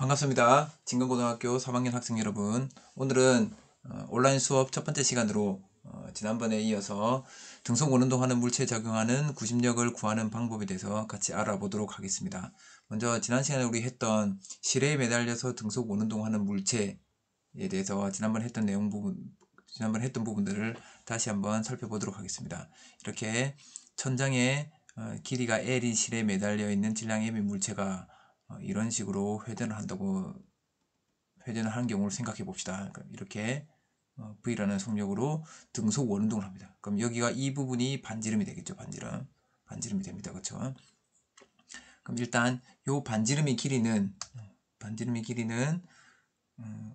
반갑습니다. 진건고등학교 3학년 학생 여러분. 오늘은 온라인 수업 첫 번째 시간으로 지난번에 이어서 등속 원운동하는 물체에 적용하는 구심력을 구하는 방법에 대해서 같이 알아보도록 하겠습니다. 먼저 지난 시간에 우리 했던 실에 매달려서 등속 원운동하는 물체에 대해서 지난번에 했던 부분들을 다시 한번 살펴보도록 하겠습니다. 이렇게 천장에 길이가 L인 실에 매달려 있는 질량 M의 물체가 이런 식으로 회전을 하는 경우를 생각해 봅시다. 이렇게 V라는 속력으로 등속 원운동을 합니다. 그럼 여기가 이 부분이 반지름이 되겠죠. 반지름이 됩니다. 그렇죠? 그럼 일단 요 반지름의 길이는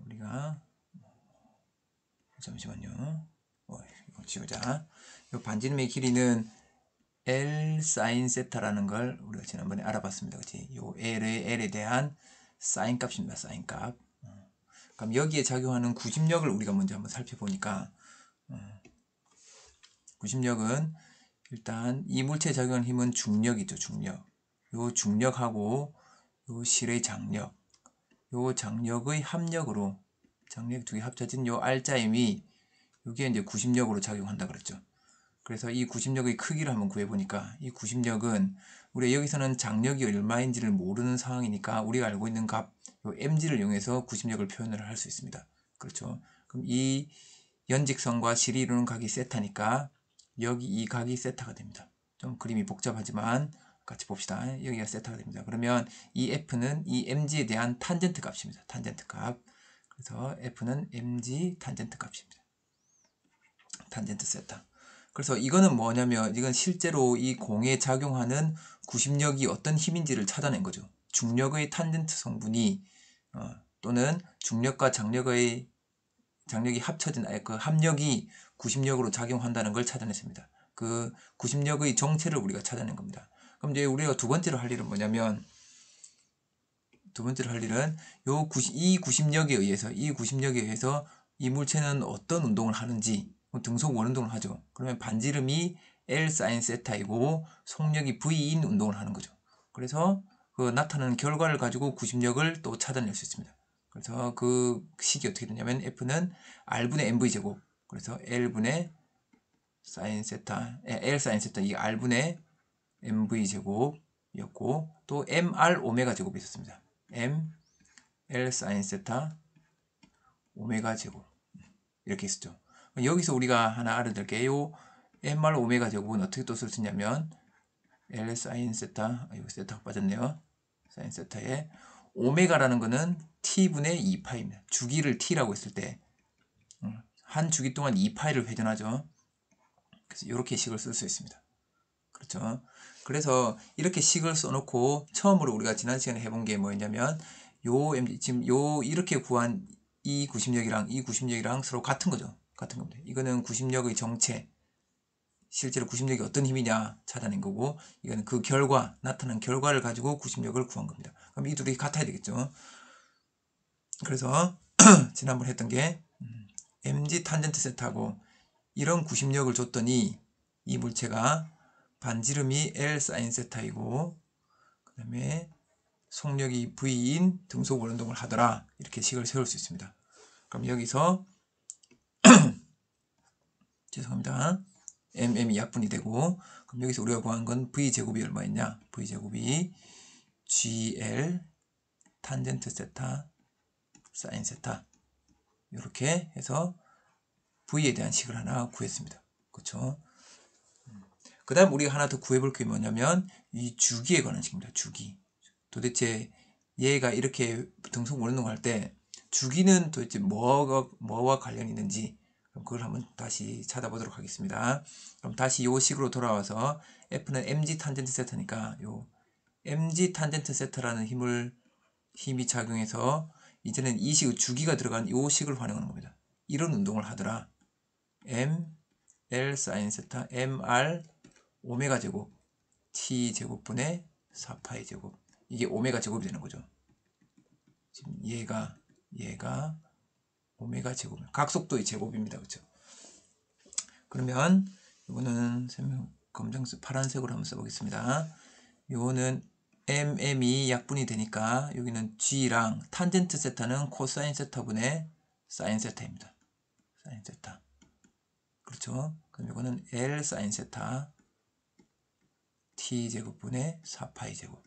우리가 잠시만요. 이거 지우자. 요 반지름의 길이는 L 사인 세타라는 걸 우리가 지난번에 알아봤습니다. 그치? 요 L에 대한 사인 값입니다. 사인 값. 그럼 여기에 작용하는 구심력을 우리가 먼저 한번 살펴보니까 구심력은 일단 이 물체에 작용하는 힘은 중력이죠. 중력. 요 중력하고 요 실의 장력. 요 장력의 합력으로 장력 두 개 합쳐진 요 R자임이 이게 이제 구심력으로 작용한다 그랬죠. 그래서 이 구심력의 크기를 한번 구해보니까 이 구심력은 우리가 여기서는 장력이 얼마인지를 모르는 상황이니까 우리가 알고 있는 값, 요 mg를 이용해서 구심력을 표현을 할 수 있습니다. 그렇죠. 그럼 이 연직선과 실이 이루는 각이 세타니까 여기 이 각이 세타가 됩니다. 좀 그림이 복잡하지만 같이 봅시다. 여기가 세타가 됩니다. 그러면 이 f는 이 mg에 대한 탄젠트 값입니다. 탄젠트 값. 그래서 f는 mg 탄젠트 값입니다. 탄젠트 세타. 그래서 이거는 뭐냐면 이건 실제로 이 공에 작용하는 구심력이 어떤 힘인지를 찾아낸 거죠. 중력의 탄젠트 성분이 또는 중력과 장력이 합쳐진 그 합력이 구심력으로 작용한다는 걸 찾아냈습니다. 그 구심력의 정체를 우리가 찾아낸 겁니다. 그럼 이제 우리가 두 번째로 할 일은 뭐냐면 이 구심력에 의해서 이 물체는 어떤 운동을 하는지 등속 원운동을 하죠. 그러면 반지름이 L 사인 세타이고 속력이 V인 운동을 하는 거죠. 그래서 그 나타나는 결과를 가지고 구심력을 또 찾아낼 수 있습니다. 그래서 그 식이 어떻게 되냐면 F는 R분의 MV 제곱. 그래서 L분의 사인 세타, L 사인 세타 이 R분의 MV 제곱이었고 또 MR 오메가 제곱이 있었습니다. M L 사인 세타 오메가 제곱 이렇게 있었죠. 여기서 우리가 하나 알아둘 게요. MR 오메가 제곱은 어떻게 또 쓸 수 있냐면 L 사인 세타, 이거 세타가 빠졌네요. 사인 세타에 오메가라는 거는 T분의 2파입니다. 주기를 T라고 했을 때 한 주기 동안 2파이를 회전하죠. 그래서 이렇게 식을 쓸 수 있습니다. 그렇죠. 그래서 이렇게 식을 써놓고 처음으로 우리가 지난 시간에 해본 게 뭐였냐면 지금 이렇게 구한 이 구심력이랑 서로 같은 거죠. 같은 겁니다. 이거는 구심력의 정체, 실제로 구심력이 어떤 힘이냐 찾아낸 거고, 이거는 그 나타난 결과를 가지고 구심력을 구한 겁니다. 그럼 이 둘이 같아야 되겠죠. 그래서 지난번 했던 게 mg 탄젠트 세타고 이런 구심력을 줬더니 이 물체가 반지름이 L 사인 세타이고 그 다음에 속력이 V인 등속 원운동을 하더라. 이렇게 식을 세울 수 있습니다. 그럼 여기서 죄송합니다. mm이 약분이 되고 그럼 여기서 우리가 구한 건 V제곱이 얼마였냐? V제곱이 GL 탄젠트 세타 사인 세타 이렇게 해서 V에 대한 식을 하나 구했습니다. 그렇죠? 그 다음 우리가 하나 더 구해볼 게 뭐냐면 이 주기에 관한 식입니다. 주기. 도대체 얘가 이렇게 등속 원운동을 할 때 주기는 도대체 뭐와 관련이 있는지 그걸 한번 다시 찾아보도록 하겠습니다. 그럼 다시 이 식으로 돌아와서 F는 mg 탄젠트 세타니까 요 mg 탄젠트 세타라는 힘이 작용해서 이제는 이 식의 주기가 들어간 이 식을 활용하는 겁니다. 이런 운동을 하더라. m L 사인 세타 mr 오메가 제곱 t 제곱분의 4파이 제곱 이게 오메가 제곱이 되는 거죠. 지금 얘가 오메가 제곱 각속도의 제곱입니다. 그렇죠? 그러면 이거는 파란색으로 한번 써보겠습니다. 요거는 mm이 약분이 되니까 여기는 g랑 탄젠트 세타는 코사인 세타분의 사인 세타입니다. 사인 세타. 그렇죠? 그럼 이거는 L 사인 세타 t제곱분의 4파이 제곱.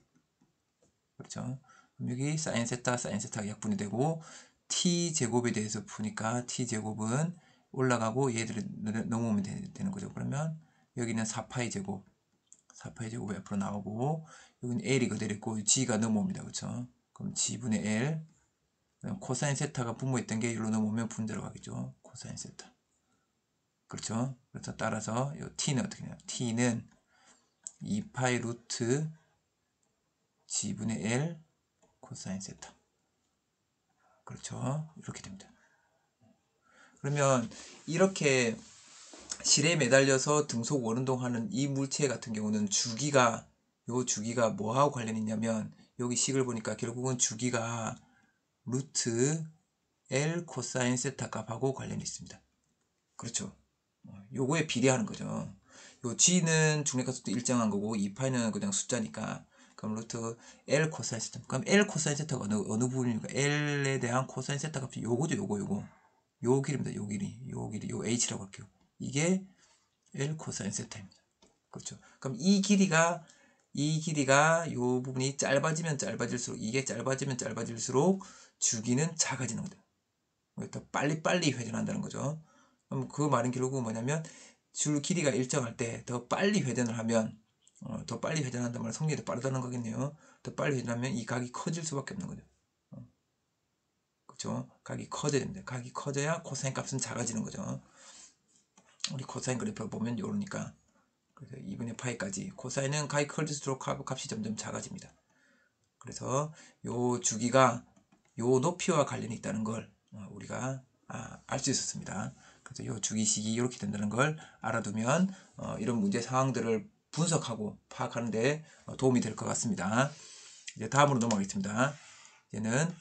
그렇죠? 그럼 여기 사인 세타가 약분이 되고 t제곱에 대해서 푸니까 t제곱은 올라가고 얘들을 넘어오면 되는 거죠. 그러면 여기는 4파이 제곱이 앞으로 나오고 여기는 L이 그대로 있고 G가 넘어옵니다. 그렇죠? 그럼 G분의 L 코사인 세타가 분모했던 게 여기로 넘어오면 분대로 가겠죠. 코사인 세타. 그렇죠? 그래서 따라서 이 T는 어떻게 되냐? T는 2파이 루트 G분의 L 코사인 세타. 그렇죠? 이렇게 됩니다. 그러면 이렇게 실에 매달려서 등속 원운동하는 이 물체 같은 경우는 주기가 뭐하고 관련이 있냐면 여기 식을 보니까 결국은 주기가 루트 L 코사인 세타 값하고 관련이 있습니다. 그렇죠? 요거에 비례하는 거죠. 요 G는 중력가속도 일정한 거고 2파이는 그냥 숫자니까 그럼 루트 L 코사인 세타. 그럼 L 코사인 세타가 어느 부분입니까? L에 대한 코사인 세타 값이 요거죠. 요거. 요 길입니다. 요 길이. 요 H라고 할게요. 이게 L 코사인 세타입니다. 그렇죠. 그럼 이 길이가 요 부분이 짧아지면 짧아질수록 이게 짧아지면 짧아질수록 주기는 작아지는 거죠. 더 빨리 회전한다는 거죠. 그럼 그 말은 결국은 뭐냐면 줄 길이가 일정할 때 더 빨리 회전을 하면 더 빨리 회전한다는 말은 속력이 더 빠르다는 거겠네요. 더 빨리 회전하면 이 각이 커질 수밖에 없는 거죠. 그렇죠? 각이 커져야 됩니다. 각이 커져야 코사인 값은 작아지는 거죠. 우리 코사인 그래프를 보면 요러니까 그래서 2분의 파이까지 코사인은 각이 커질수록 값이 점점 작아집니다. 그래서 요 주기가 요 높이와 관련이 있다는 걸 우리가 알 수 있었습니다. 그래서 요 주기식이 이렇게 된다는 걸 알아두면 이런 문제 상황들을 분석하고 파악하는데 도움이 될 것 같습니다. 이제 다음으로 넘어가겠습니다. 이제는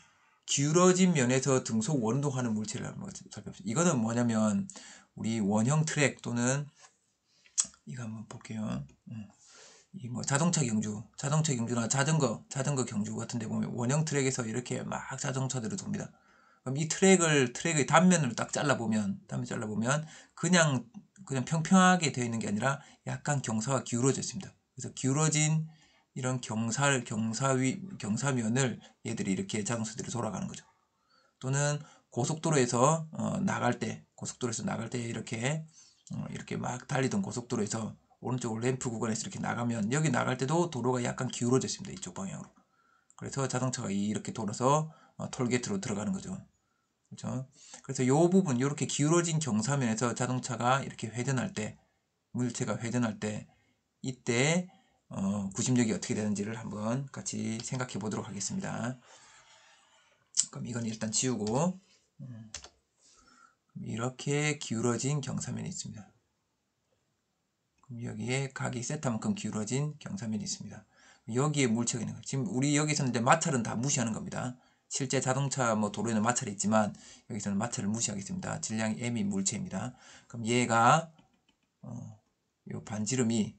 기울어진 면에서 등속 원운동하는 물체를 한번 살펴봅시다. 이거는 뭐냐면 우리 원형 트랙 또는 이거 한번 볼게요. 이 뭐 자동차 경주나 자전거 경주 같은 데 보면 원형 트랙에서 이렇게 막 자동차들을 돕니다. 그럼 이 트랙의 단면을 딱 잘라보면 그냥 평평하게 되어 있는 게 아니라 약간 경사가 기울어져 있습니다. 그래서 기울어진 이런 경사면을 얘들이 이렇게 자동차들이 돌아가는 거죠. 또는 고속도로에서 나갈 때 이렇게 막 달리던 고속도로에서 오른쪽 램프 구간에서 이렇게 나가면 여기 나갈 때도 도로가 약간 기울어져 있습니다. 이쪽 방향으로. 그래서 자동차가 이렇게 돌아서 톨게이트로 들어가는 거죠. 그렇죠? 그래서 이 부분 이렇게 기울어진 경사면에서 자동차가 이렇게 회전할 때 물체가 회전할 때 이때 구심력이 어떻게 되는지를 한번 같이 생각해 보도록 하겠습니다. 그럼 이건 일단 지우고 이렇게 기울어진 경사면이 있습니다. 그럼 여기에 각이 세타만큼 기울어진 경사면이 있습니다. 여기에 물체가 있는 거예요. 지금 우리 여기서는 이제 마찰은 다 무시하는 겁니다. 실제 자동차 도로에는 마찰이 있지만 여기서는 마찰을 무시하겠습니다. 질량이 m이 물체입니다. 그럼 얘가 요 반지름이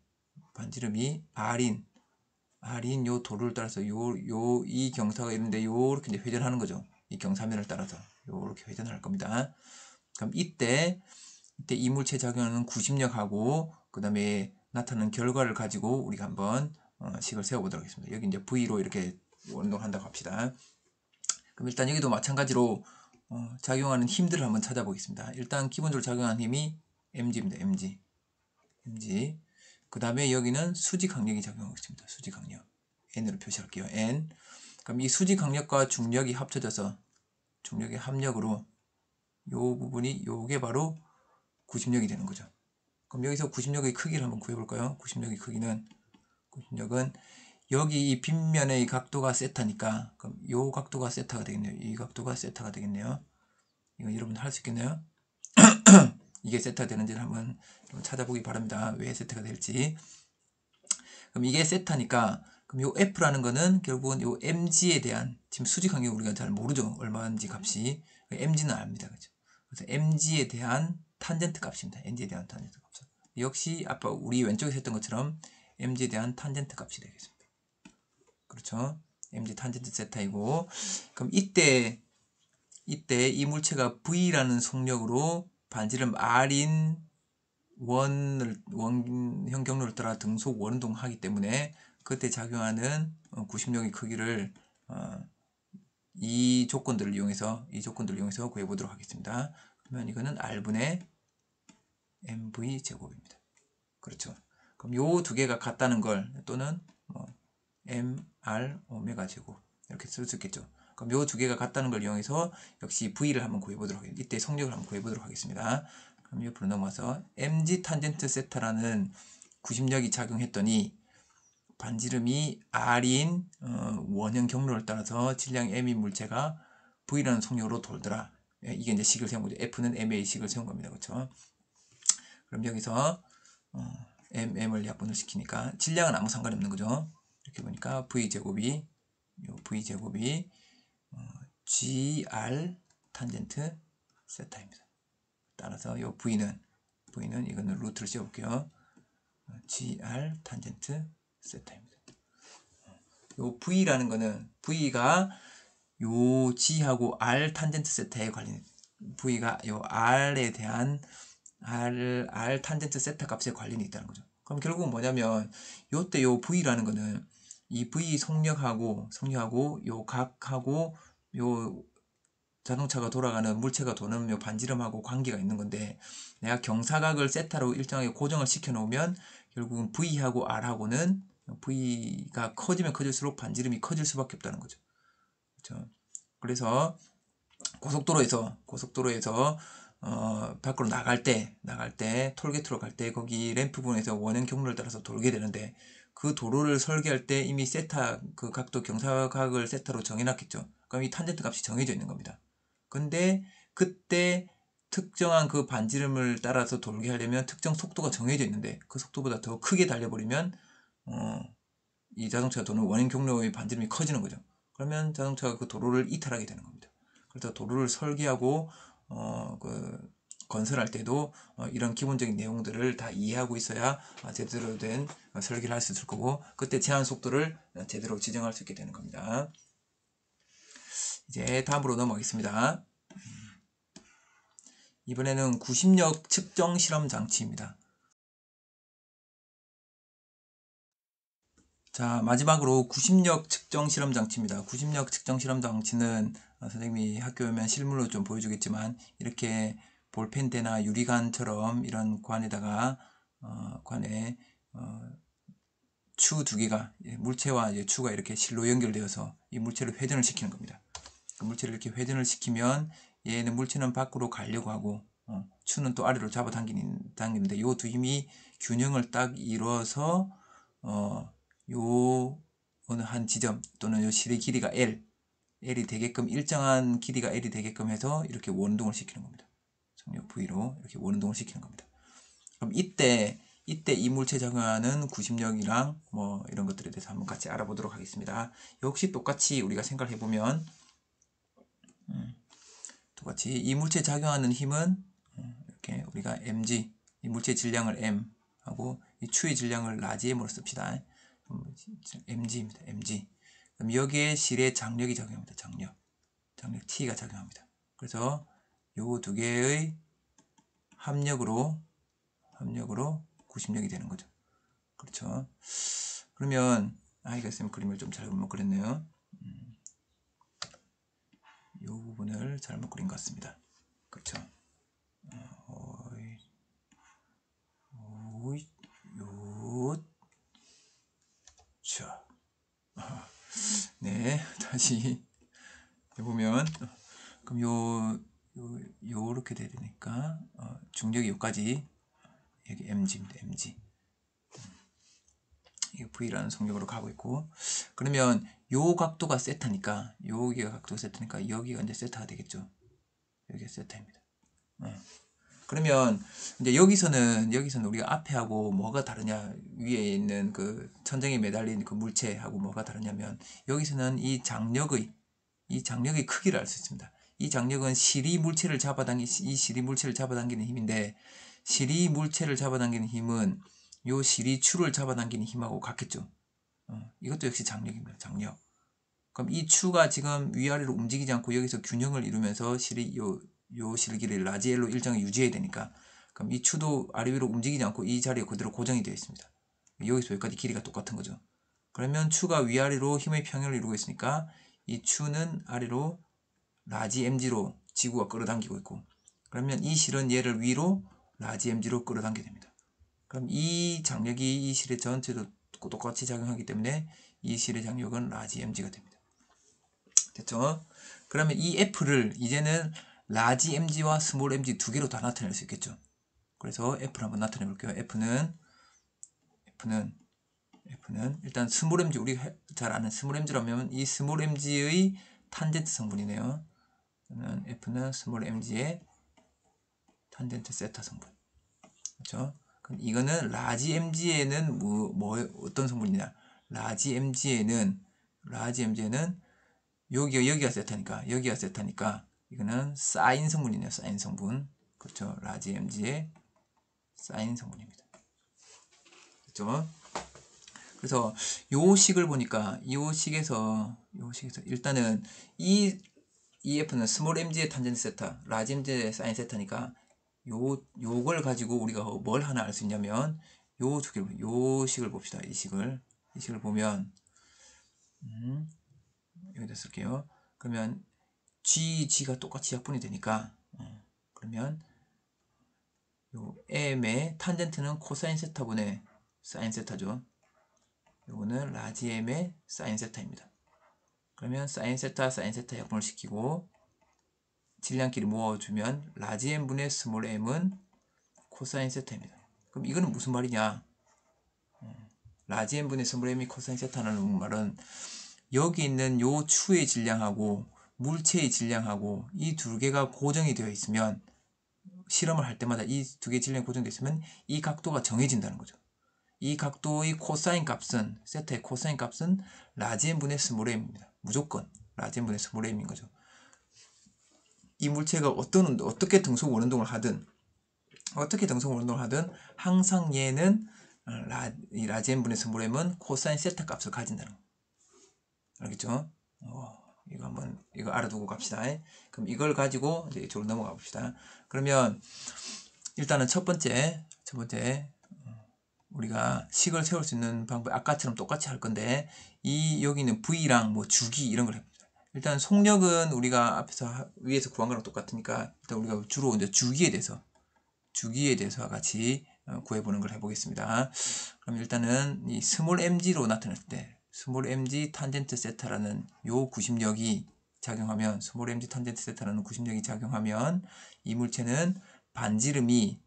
R인 요 도로를 따라서 이 경사가 있는데 요렇게 이제 회전하는 거죠. 이 경사면을 따라서 요렇게 회전할 겁니다. 그럼 이때 이 물체 작용하는 구심력하고 그 다음에 나타나는 결과를 가지고 우리가 한번 식을 세워보도록 하겠습니다. 여기 이제 V로 이렇게 운동한다고 합시다. 그럼 일단 여기도 마찬가지로 작용하는 힘들을 한번 찾아보겠습니다. 일단 기본적으로 작용하는 힘이 mg입니다. mg. 그 다음에 여기는 수직 강력이 작용하고 있습니다. 수직 강력. n으로 표시할게요. n. 그럼 이 수직 강력과 중력이 합쳐져서 중력의 합력으로 요 부분이 요게 바로 구심력이 되는 거죠. 그럼 여기서 구심력의 크기를 한번 구해볼까요? 구심력의 크기는 여기 이 빗면의 각도가 세타니까 그럼 요 각도가 세타가 되겠네요. 이 각도가 세타가 되겠네요. 이거 여러분 할 수 있겠네요. 이게 세타가 되는지를 한번 찾아보기 바랍니다. 왜 세타가 될지. 그럼 이게 세타니까 그럼 요 F라는 거는 결국은 요 mg에 대한 지금 수직 간격 우리가 잘 모르죠. 얼마인지 값이. mg는 압니다. 그죠? 그래서 mg에 대한 탄젠트 값입니다. mg에 대한 탄젠트 값. 역시 아까 우리 왼쪽에 했던 것처럼 mg에 대한 탄젠트 값이 되겠습니다. 그렇죠? mg 탄젠트 세타이고, 그럼 이때 이 물체가 V라는 속력으로 반지름 R인 원형 경로를 따라 등속 원운동하기 때문에 그때 작용하는 구심력의 크기를 이 조건들을 이용해서 구해보도록 하겠습니다. 그러면 이거는 R분의 mv 제곱입니다. 그렇죠. 그럼 요 두 개가 같다는 걸, 또는 mr 오메가 제곱 이렇게 쓸 수 있겠죠. 그럼 요 두 개가 같다는 걸 이용해서 역시 v를 한번 구해보도록 하겠습니다. 이때 속력을 한번 구해보도록 하겠습니다. 그럼 옆으로 넘어와서 mg 탄젠트 세타라는 구심력이 작용했더니 반지름이 r인 원형 경로를 따라서 질량 m인 물체가 v라는 속력으로 돌더라. 이게 이제 식을 세운 거죠. f는 ma의 식을 세운 겁니다. 그렇죠? 그럼 여기서 mm을 약분을 시키니까 질량은 아무 상관이 없는 거죠. 이렇게 보니까 v제곱이 gr 탄젠트 세타입니다. 따라서 요 v는 이거는 루트를 씌워볼게요. gr 탄젠트 세타입니다. 요 v라는 거는 v가 요 g하고 r 탄젠트 세타에 관련, v가 요 r에 대한 r 탄젠트 세타 값에 관련이 있다는 거죠. 그럼 결국은 뭐냐면 요때 요 v라는 거는 이 v 속력하고 요 각하고 요 자동차가 돌아가는 물체가 도는 요 반지름하고 관계가 있는 건데, 내가 경사각을 세타로 일정하게 고정을 시켜 놓으면 결국은 v하고 r하고는 v가 커지면 커질수록 반지름이 커질 수밖에 없다는 거죠. 그렇죠? 그래서 고속도로에서 밖으로 나갈 때 톨게이트로 갈 때 거기 램프 부분에서 원형 경로를 따라서 돌게 되는데, 그 도로를 설계할 때 이미 세타 그 각도 경사각을 세타로 정해놨겠죠. 그럼 이 탄젠트 값이 정해져 있는 겁니다. 근데 그때 특정한 그 반지름을 따라서 돌게 하려면 특정 속도가 정해져 있는데, 그 속도보다 더 크게 달려버리면 이 자동차가 도는 원형 경로의 반지름이 커지는 거죠. 그러면 자동차가 그 도로를 이탈하게 되는 겁니다. 그래서 도로를 설계하고 건설할 때도 이런 기본적인 내용들을 다 이해하고 있어야 제대로 된 설계를 할 수 있을 거고, 그때 제한 속도를 제대로 지정할 수 있게 되는 겁니다. 이제 다음으로 넘어가겠습니다. 이번에는 구심력 측정 실험 장치입니다. 자, 마지막으로 구심력 측정 실험 장치입니다. 구심력 측정 실험 장치는 선생님이 학교 오면 실물로 좀 보여주겠지만, 이렇게 볼펜대나 유리관처럼 이런 관에다가 관에 추 두 개가, 물체와 이제 추가 이렇게 실로 연결되어서 이 물체를 회전을 시키는 겁니다. 그 물체를 이렇게 회전을 시키면 얘는 물체는 밖으로 가려고 하고 추는 또 아래로 잡아당기는데, 이 두 힘이 균형을 딱 이뤄서 요 어느 한 지점 또는 요 실의 길이가 L이 되게끔, 일정한 길이가 L이 되게끔 해서 이렇게 원운동을 시키는 겁니다. 속력 V로 이렇게 원운동을 시키는 겁니다. 그럼 이때 이 물체 작용하는 구심력이랑 뭐 이런 것들에 대해서 한번 같이 알아보도록 하겠습니다. 역시 똑같이 우리가 생각을 해보면 똑같이 이 물체 작용하는 힘은 이렇게 우리가 mg, 이 물체 질량을 m 하고 이 추의 질량을 라지 m으로 씁시다. mg입니다. mg. 그럼 여기에 실의 장력이 작용합니다. 장력 t가 작용합니다. 그래서 요 두 개의 합력으로 구심력이 되는 거죠. 그렇죠. 그러면 이거 있으면 그림을 좀 잘못 그렸네요. 이 부분을 잘못 그린 것 같습니다. 그렇죠. 자, 네, 다시 해보면, 그럼 요렇게 돼야 되니까 중력이 요까지, 여기 mg입니다. mg. 이게 v라는 속력으로 가고 있고, 그러면 요 각도가 세타니까, 여기가 각도가 세타니까 여기가 이제 세타가 되겠죠. 여기가 세타입니다. 그러면 이제 여기서는 우리가 앞에 하고 뭐가 다르냐, 위에 있는 그 천장에 매달린 그 물체하고 뭐가 다르냐면, 여기서는 이 장력의 크기를 알 수 있습니다. 이 장력은 실이 물체를 잡아당기는 힘인데, 실이 물체를 잡아당기는 힘은 요 실이 추를 잡아당기는 힘하고 같겠죠. 이것도 역시 장력입니다. 장력. 그럼 이 추가 지금 위아래로 움직이지 않고 여기서 균형을 이루면서 요 실기를 라지 L로 일정을 유지해야 되니까, 그럼 이 추도 아래 위로 움직이지 않고 이 자리에 그대로 고정이 되어 있습니다. 여기서 여기까지 길이가 똑같은 거죠. 그러면 추가 위아래로 힘의 평형을 이루고 있으니까 이 추는 아래로 라지 mg로 지구가 끌어당기고 있고, 그러면 이 실은 얘를 위로 라지 mg로 끌어당기게 됩니다. 그럼 이 장력이 이 실의 전체도 똑같이 작용하기 때문에 이 실의 장력은 라지 mg가 됩니다. 됐죠? 그러면 이 F를 이제는 라지 mg와 스몰 mg 두 개로 다 나타낼 수 있겠죠. 그래서 F를 한번 나타내 볼게요. F는 일단 스몰 mg, 우리가 잘 아는 스몰 mg라면 이 스몰 mg의 탄젠트 성분이네요. 그러면 F는 스몰 mg의 탄젠트 세타 성분. 그렇죠? 그럼 이거는 라지 mg에는 어떤 성분이냐? 라지 mg에는 여기가 세타니까 이거는 사인 성분이네요. 사인 성분. 그렇죠? 라지 mg의 사인 성분입니다. 그렇죠? 그래서 요 식을 보니까 요 식에서 일단은 이 F는 스몰 mg의 탄젠트 세타, 라지 mg의 사인 세타니까 요걸 가지고 우리가 뭘 하나 알 수 있냐면 요 식을 봅시다. 이 식을 보면 여기다 쓸게요. 그러면 G가 똑같이 약분이 되니까 그러면 요 M의 탄젠트는 코사인 세타분의 사인 세타죠. 요거는 라지 M의 사인 세타입니다. 그러면 사인 세타 약분을 시키고 질량끼리 모아주면 라지 M분의 스몰 m은 코사인 세타입니다. 그럼 이거는 무슨 말이냐? 라지 M분의 스몰 m이 코사인 세타라는 말은 여기 있는 요 추의 질량하고 물체의 질량하고 이 두 개가 고정이 되어 있으면, 실험을 할 때마다 이 두 개의 질량이 고정되어 있으면 이 각도가 정해진다는 거죠. 이 각도의 코사인 값은, 세타의 코사인 값은 라지 M분의 스몰 m입니다. 무조건 라지 M분의 스몰 m인 거죠. 이 물체가 어떻게 등속 원운동을 하든 항상 얘는 라지 M분의 스몰 m은 코사인 세타 값을 가진다는 거. 알겠죠? 이거 알아두고 갑시다. 그럼 이걸 가지고 이제 이쪽으로 넘어가 봅시다. 그러면 일단은 첫 번째 우리가 식을 세울 수 있는 방법, 아까처럼 똑같이 할 건데 여기 있는 V랑 주기 이런 걸 해봅니다. 일단 속력은 우리가 위에서 구한 거랑 똑같으니까 일단 우리가 주로 이제 주기에 대해서 같이 구해보는 걸 해보겠습니다. 그럼 일단은 이 스몰 mg로 나타냈을 때 스몰 mg 탄젠트 세타라는 요 구심력이 작용하면, 이 물체는 반지름이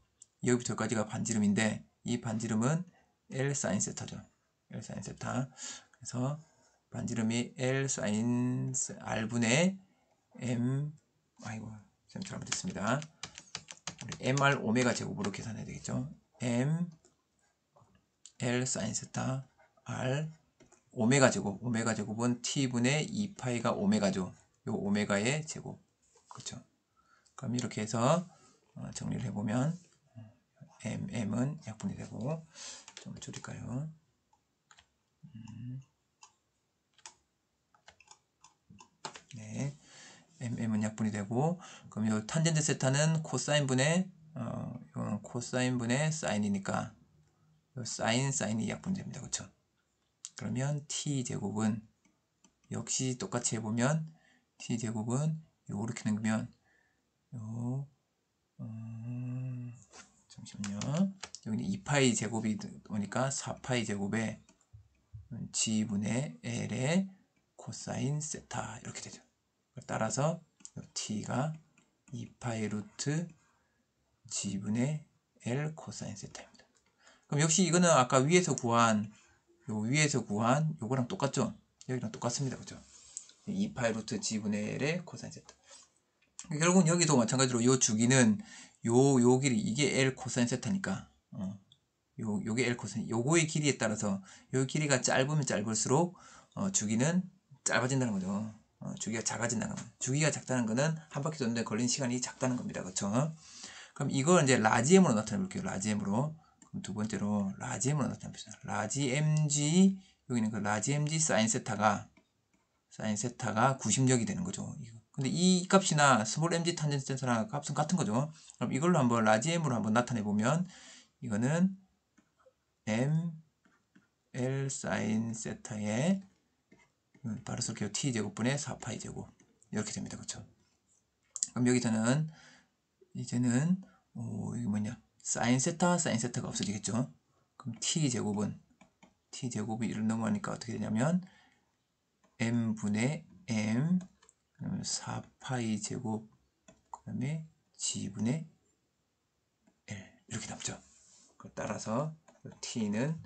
여기부터 여기까지가 반지름인데 이 반지름은 L 사인 세타죠. L 사인 세타. 그래서 반지름이 L 사인 R분의 M, 쌤 잘못했습니다. 우리 MR 오메가 제곱으로 계산해야 되겠죠. M L 사인 세타 R 오메가 제곱은 T분의 2파이가 오메가죠. 요 오메가의 제곱. 그렇죠. 그럼 이렇게 해서 정리를 해보면 M은 약분이 되고, 좀 줄일까요? 네, M은 약분이 되고, 그럼 요 탄젠트 세타는 코사인분의 이거는 코사인분의 사인이니까 요 사인이 약분됩니다. 그렇죠? 그러면 T제곱은 역시 똑같이 해보면 T제곱은 요렇게 넘기면 잠시만요. 여기는 2파이 제곱이 오니까 4파이 제곱에 G분의 L의 코사인 세타 이렇게 되죠. 따라서 T가 2파이 루트 G분의 L 코사인 세타입니다. 그럼 역시 이거는 아까 위에서 구한 요거랑 똑같죠? 여기랑 똑같습니다. 그죠? 2파이 루트 G분의 L의 코사인 세타. 결국은 여기도 마찬가지로 요 주기는 요 길이, 이게 L 코사인 세타니까 요게 L 코사인, 요거의 길이에 따라서 요 길이가 짧으면 짧을수록 주기는 짧아진다는 거죠. 주기가 작아진다는 겁니다. 주기가 작다는 거는 한 바퀴 도는데 걸린 시간이 작다는 겁니다. 그렇죠? 그럼 이걸 이제 라지 M으로 나타내 볼게요. 라지 M으로. 그럼 두 번째로 라지 M으로 나타내 봅시다. 라지 mg 여기는 그 라지 mg 사인 세타가 90력이 되는 거죠. 근데 이 값이나 스몰 mg 탄젠트 세타랑 값은 같은 거죠. 그럼 이걸로 한번 라지 m으로 한번 나타내 보면 이거는 m l 사인 세타의 바로 쓸게요. t 제곱분의 4파이 제곱 이렇게 됩니다. 그렇죠? 그럼 여기서는 이제는 이게 뭐냐? 사인 세타가 없어지겠죠? 그럼 t 제곱이 1을 넘어가니까 어떻게 되냐면 m분의 m 4파이 제곱 그 다음에 g분의 l 이렇게 남죠. 따라서 t는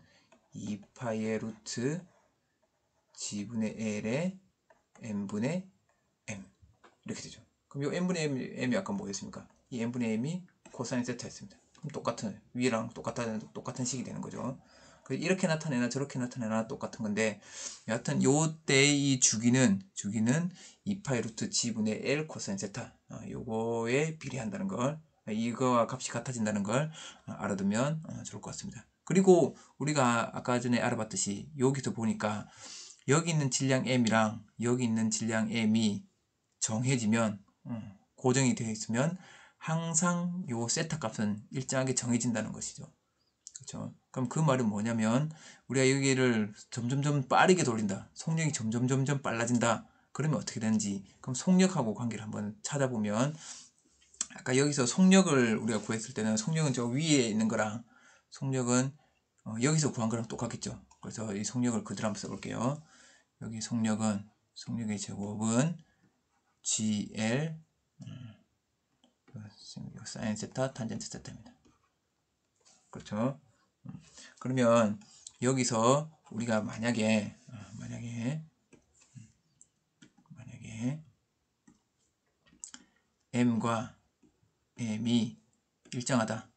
2파이의 루트 g분의 l의 m분의 m 이렇게 되죠. 그럼 이 n분의 m이 아까 뭐였습니까? 이 n분의 m이 코사인 세타였습니다. 그럼 똑같은 위랑 똑같은 식이 되는 거죠. 이렇게 나타내나 저렇게 나타내나 똑같은 건데 여하튼 요때의 이 주기는 2파이 루트 g분의 l 코사인 세타 요거에 비례한다는 걸 이거와 값이 같아진다는 걸 알아두면 좋을 것 같습니다. 그리고 우리가 아까 전에 알아봤듯이 여기서 보니까 여기 있는 질량 m이랑 여기 있는 질량 m이 정해지면 고정이 되어 있으면 항상 요 세타 값은 일정하게 정해진다는 것이죠. 그렇죠? 그럼 그 말은 뭐냐면 우리가 여기를 점점점 빠르게 돌린다. 속력이 점점점 빨라진다. 그러면 어떻게 되는지 그럼 속력하고 관계를 한번 찾아보면 아까 여기서 속력을 우리가 구했을 때는 속력은 저 위에 있는 거랑 속력은 여기서 구한 거랑 똑같겠죠. 그래서 이 속력을 그대로 한번 써볼게요. 여기 속력의 제곱은 GL 사인 세타 탄젠트 세타입니다. 그렇죠? 그러면 여기서 우리가 만약에 m과 m이 일정하다.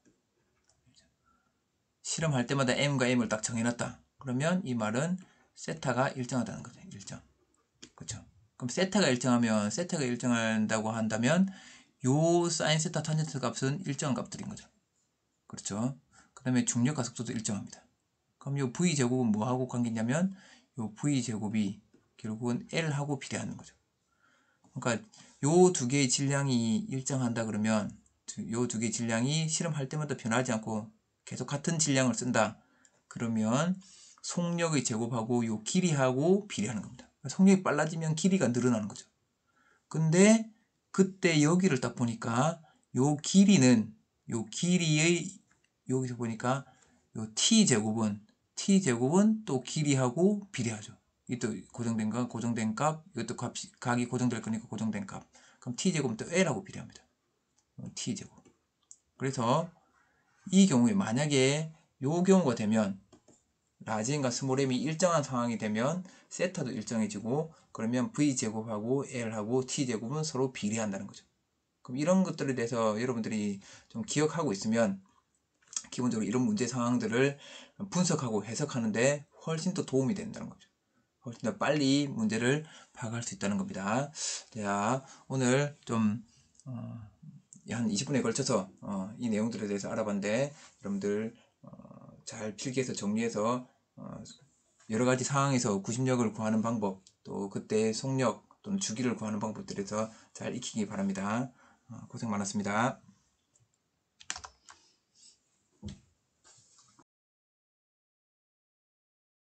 실험할 때마다 m과 m을 딱 정해놨다. 그러면 이 말은 세타가 일정하다는 거죠. 일정. 그렇죠? 그럼 세타가 일정한다고 한다면 요 사인 세타 탄젠트 값은 일정한 값들인 거죠. 그렇죠? 그 다음에 중력과 속도도 일정합니다. 그럼 요 v제곱은 뭐하고 관계냐면 요 v제곱이 결국은 l하고 비례하는 거죠. 그러니까 요 두 개의 질량이 일정한다 그러면 요 두 개의 질량이 실험할 때마다 변하지 않고 계속 같은 질량을 쓴다. 그러면 속력의 제곱하고 요 길이하고 비례하는 겁니다. 속력이 빨라지면 길이가 늘어나는 거죠. 근데 그때 여기를 딱 보니까 요 길이의 여기서 보니까 요 t제곱은 또 길이하고 비례하죠. 이것도 고정된 값, 이것도 각이 고정될 거니까 고정된 값. 그럼 t제곱은 또 l하고 비례합니다. t제곱. 그래서 이 경우에 만약에 요 경우가 되면 라지 m과 스몰 m이 일정한 상황이 되면 세타도 일정해지고 그러면 v제곱하고 l하고 t제곱은 서로 비례한다는 거죠. 그럼 이런 것들에 대해서 여러분들이 좀 기억하고 있으면 기본적으로 이런 문제 상황들을 분석하고 해석하는데 훨씬 더 도움이 된다는 거죠. 훨씬 더 빨리 문제를 파악할 수 있다는 겁니다. 자, 오늘 좀 한 20분에 걸쳐서 이 내용들에 대해서 알아봤는데 여러분들 잘 필기해서 정리해서 여러 가지 상황에서 구심력을 구하는 방법 또 그때 속력 또는 주기를 구하는 방법들에서 잘 익히기 바랍니다. 고생 많았습니다.